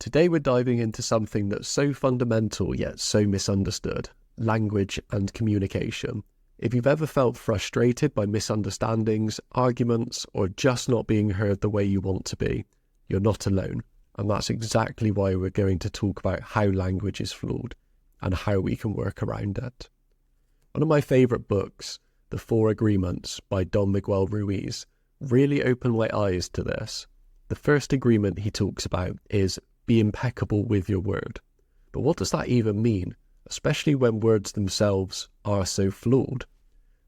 Today we're diving into something that's so fundamental yet so misunderstood: language and communication. If you've ever felt frustrated by misunderstandings, arguments, or just not being heard the way you want to be, you're not alone. And that's exactly why we're going to talk about how language is flawed and how we can work around it. One of my favourite books, The 4 Agreements by Don Miguel Ruiz, really opened my eyes to this. The first agreement he talks about is be impeccable with your word. But what does that even mean, especially when words themselves are so flawed?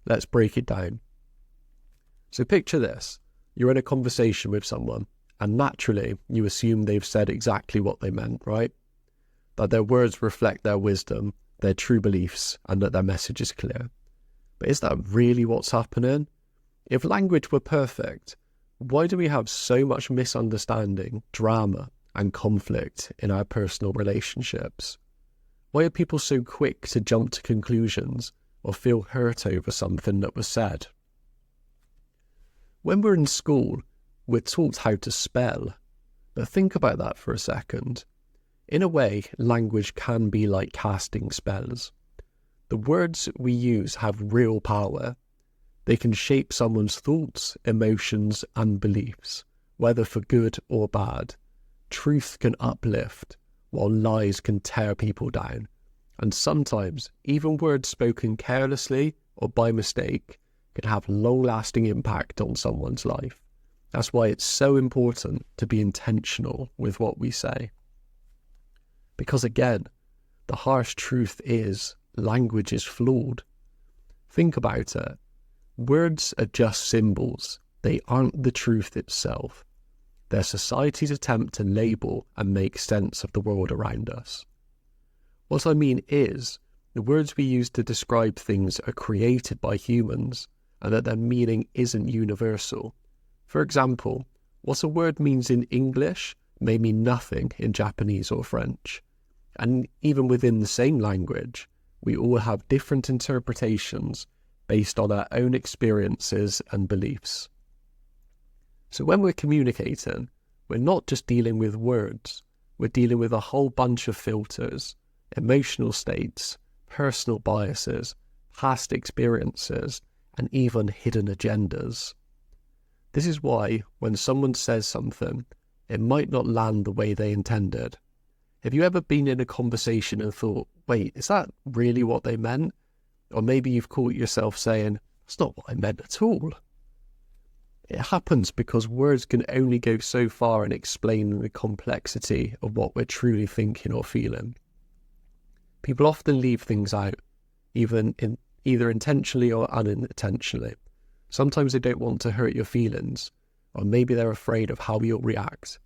Let's break it down. So picture this. You're in a conversation with someone, and naturally you assume they've said exactly what they meant, right? That their words reflect their wisdom, their true beliefs, and that their message is clear. But is that really what's happening? If language were perfect, why do we have so much misunderstanding, drama, and conflict in our personal relationships? Why are people so quick to jump to conclusions or feel hurt over something that was said? When we're in school, we're taught how to spell. But think about that for a second. In a way, language can be like casting spells. The words we use have real power. They can shape someone's thoughts, emotions, and beliefs, whether for good or bad. Truth can uplift, while lies can tear people down. And sometimes, even words spoken carelessly or by mistake can have long-lasting impact on someone's life. That's why it's so important to be intentional with what we say. Because again, the harsh truth is, language is flawed. Think about it. Words are just symbols. They aren't the truth itself. They're society's attempt to label and make sense of the world around us. What I mean is, the words we use to describe things are created by humans, and that their meaning isn't universal. For example, what a word means in English may mean nothing in Japanese or French. And even within the same language, we all have different interpretations based on our own experiences and beliefs. So when we're communicating, we're not just dealing with words, we're dealing with a whole bunch of filters, emotional states, personal biases, past experiences, and even hidden agendas. This is why when someone says something, it might not land the way they intended. Have you ever been in a conversation and thought, wait, is that really what they meant? Or maybe you've caught yourself saying, that's not what I meant at all. It happens because words can only go so far in explaining the complexity of what we're truly thinking or feeling. People often leave things out, either intentionally or unintentionally. Sometimes they don't want to hurt your feelings, or maybe they're afraid of how you'll react.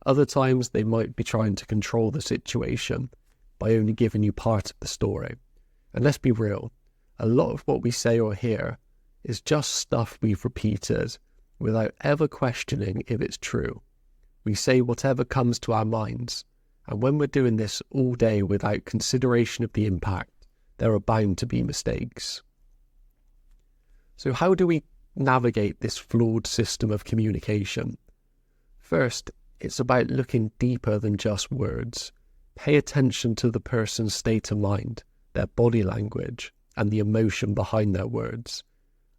Other times they might be trying to control the situation by only giving you part of the story. And let's be real, a lot of what we say or hear is just stuff we've repeated without ever questioning if it's true. We say whatever comes to our minds, and when we're doing this all day without consideration of the impact, there are bound to be mistakes. So how do we navigate this flawed system of communication? First, it's about looking deeper than just words. Pay attention to the person's state of mind, their body language, and the emotion behind their words.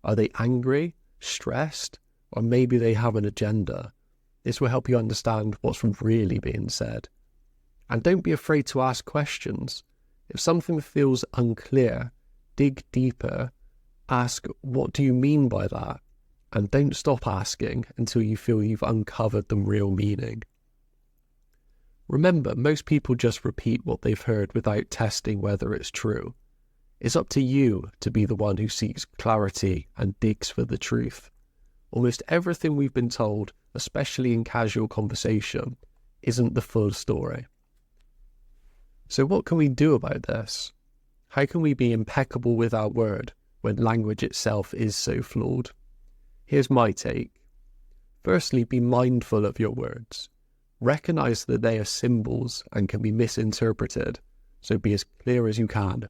Are they angry, stressed, or maybe they have an agenda? This will help you understand what's really being said. And don't be afraid to ask questions. If something feels unclear, dig deeper. Ask, what do you mean by that? And don't stop asking until you feel you've uncovered the real meaning. Remember, most people just repeat what they've heard without testing whether it's true. It's up to you to be the one who seeks clarity and digs for the truth. Almost everything we've been told, especially in casual conversation, isn't the full story. So what can we do about this? How can we be impeccable with our word when language itself is so flawed? Here's my take. Firstly, be mindful of your words. Recognize that they are symbols and can be misinterpreted, so be as clear as you can.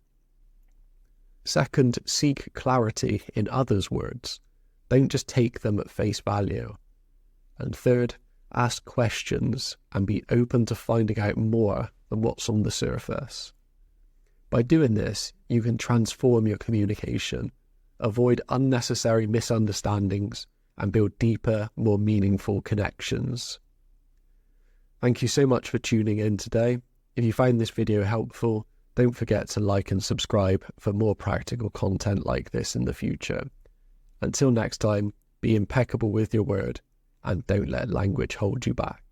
Second, seek clarity in others' words. Don't just take them at face value. And third, ask questions, and be open to finding out more than what's on the surface. By doing this, you can transform your communication, avoid unnecessary misunderstandings, and build deeper, more meaningful connections. Thank you so much for tuning in today. If you found this video helpful, don't forget to like and subscribe for more practical content like this in the future. Until next time, be impeccable with your word and don't let language hold you back.